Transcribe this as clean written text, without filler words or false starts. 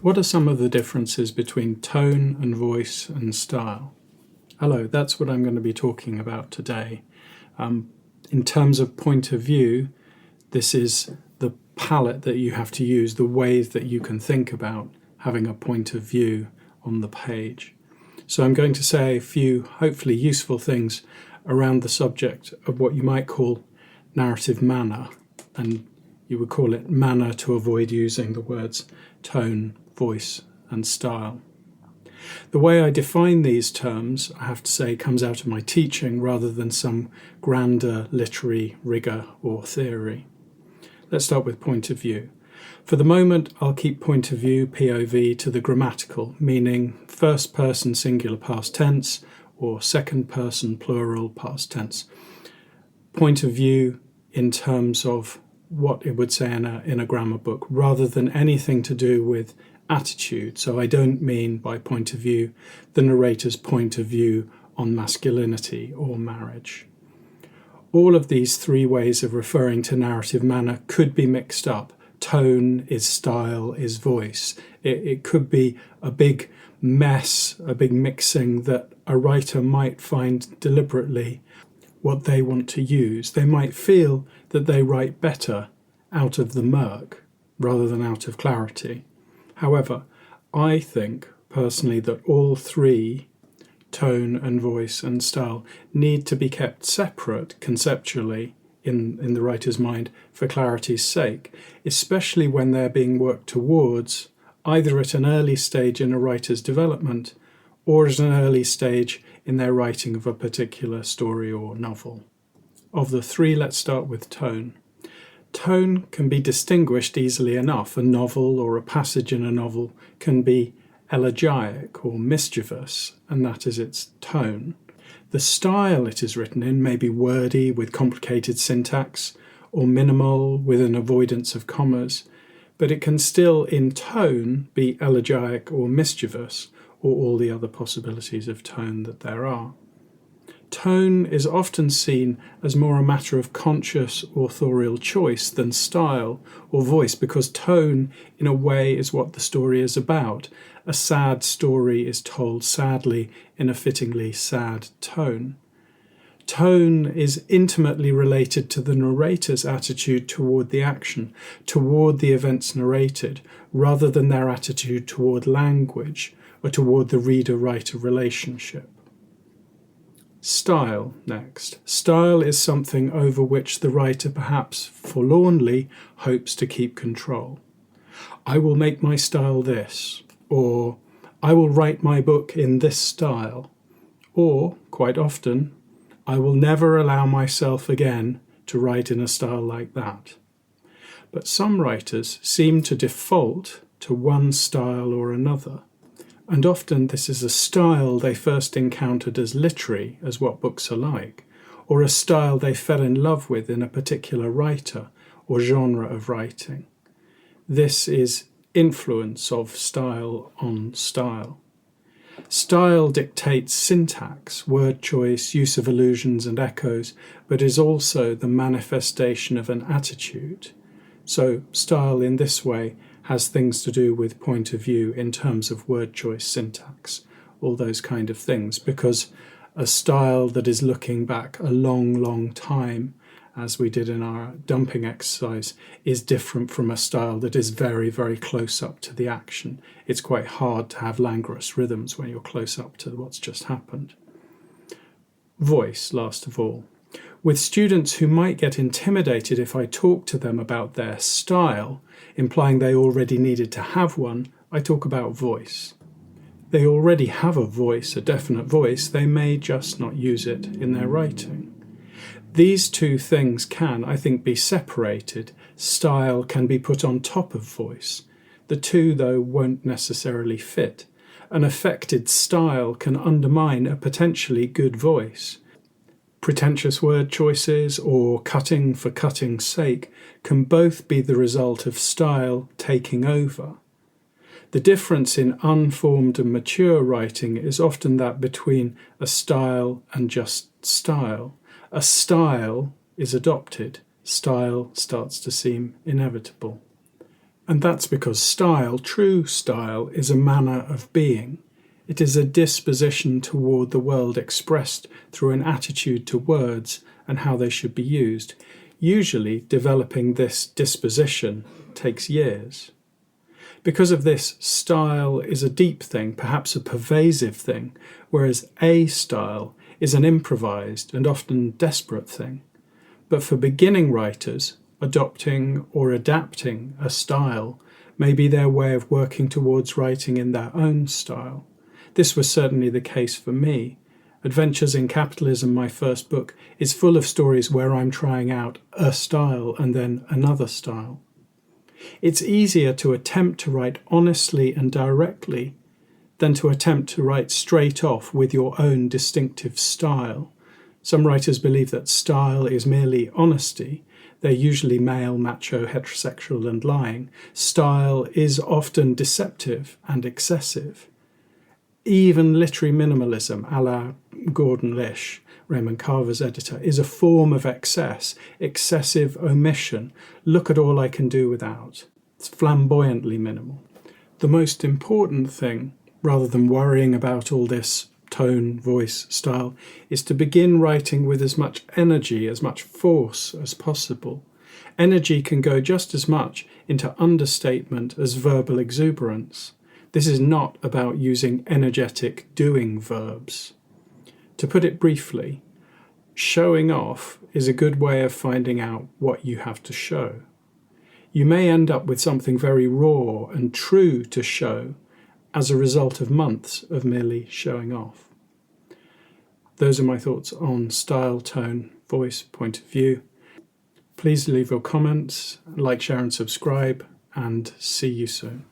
What are some of the differences between tone and voice and style? Hello, that's what I'm going to be talking about today. In terms of point of view, this is the palette that you have to use, the ways that you can think about having a point of view on the page. So I'm going to say a few hopefully useful things around the subject of what you might call narrative manner, and you would call it manner to avoid using the words tone, voice and style. The way I define these terms, I have to say, comes out of my teaching rather than some grander literary rigour or theory. Let's start with point of view. For the moment, I'll keep point of view, POV, to the grammatical, meaning first person singular past tense or second person plural past tense. Point of view in terms of what it would say in a grammar book, rather than anything to do with attitude. So I don't mean by point of view the narrator's point of view on masculinity or marriage. All of these three ways of referring to narrative manner could be mixed up. Tone is style, is voice. It could be a big mess, a big mixing that a writer might find deliberately what they want to use. They might feel that they write better out of the murk rather than out of clarity. However, I think personally that all three, tone and voice and style, need to be kept separate conceptually in the writer's mind for clarity's sake, especially when they're being worked towards either at an early stage in a writer's development or at an early stage in their writing of a particular story or novel. Of the three, let's start with tone. Tone can be distinguished easily enough. A novel or a passage in a novel can be elegiac or mischievous, and that is its tone. The style it is written in may be wordy with complicated syntax, or minimal with an avoidance of commas, but it can still in tone be elegiac or mischievous, or all the other possibilities of tone that there are. Tone is often seen as more a matter of conscious authorial choice than style or voice, because tone, in a way, is what the story is about. A sad story is told sadly in a fittingly sad tone. Tone is intimately related to the narrator's attitude toward the action, toward the events narrated, rather than their attitude toward language or toward the reader-writer relationship. Style, next. Style is something over which the writer perhaps forlornly hopes to keep control. I will make my style this, or I will write my book in this style, or, quite often, I will never allow myself again to write in a style like that. But some writers seem to default to one style or another, and often this is a style they first encountered as literary, as what books are like, or a style they fell in love with in a particular writer or genre of writing. This is influence of style on style. Style dictates syntax, word choice, use of allusions and echoes, but is also the manifestation of an attitude. So style in this way has things to do with point of view in terms of word choice, syntax, all those kind of things, because a style that is looking back a long, long time, as we did in our dumping exercise, is different from a style that is very, very close up to the action. It's quite hard to have languorous rhythms when you're close up to what's just happened. Voice, last of all. With students who might get intimidated if I talk to them about their style, implying they already needed to have one, I talk about voice. They already have a voice, a definite voice, they may just not use it in their writing. These two things can, I think, be separated. Style can be put on top of voice. The two, though, won't necessarily fit. An affected style can undermine a potentially good voice. Pretentious word choices or cutting for cutting's sake can both be the result of style taking over. The difference in unformed and mature writing is often that between a style and just style. A style is adopted. Style starts to seem inevitable. And that's because style, true style, is a manner of being. It is a disposition toward the world expressed through an attitude to words and how they should be used. Usually, developing this disposition takes years. Because of this, style is a deep thing, perhaps a pervasive thing, whereas a style is an improvised and often desperate thing. But for beginning writers, adopting or adapting a style may be their way of working towards writing in their own style. This was certainly the case for me. Adventures in Capitalism, my first book, is full of stories where I'm trying out a style and then another style. It's easier to attempt to write honestly and directly than to attempt to write straight off with your own distinctive style. Some writers believe that style is merely honesty. They're usually male, macho, heterosexual, and lying. Style is often deceptive and excessive. Even literary minimalism, a la Gordon Lish, Raymond Carver's editor, is a form of excess, excessive omission. Look at all I can do without. It's flamboyantly minimal. The most important thing, rather than worrying about all this tone, voice, style, is to begin writing with as much energy, as much force as possible. Energy can go just as much into understatement as verbal exuberance. This is not about using energetic doing verbs. To put it briefly, showing off is a good way of finding out what you have to show. You may end up with something very raw and true to show as a result of months of merely showing off. Those are my thoughts on style, tone, voice, point of view. Please leave your comments, like, share and subscribe, and see you soon.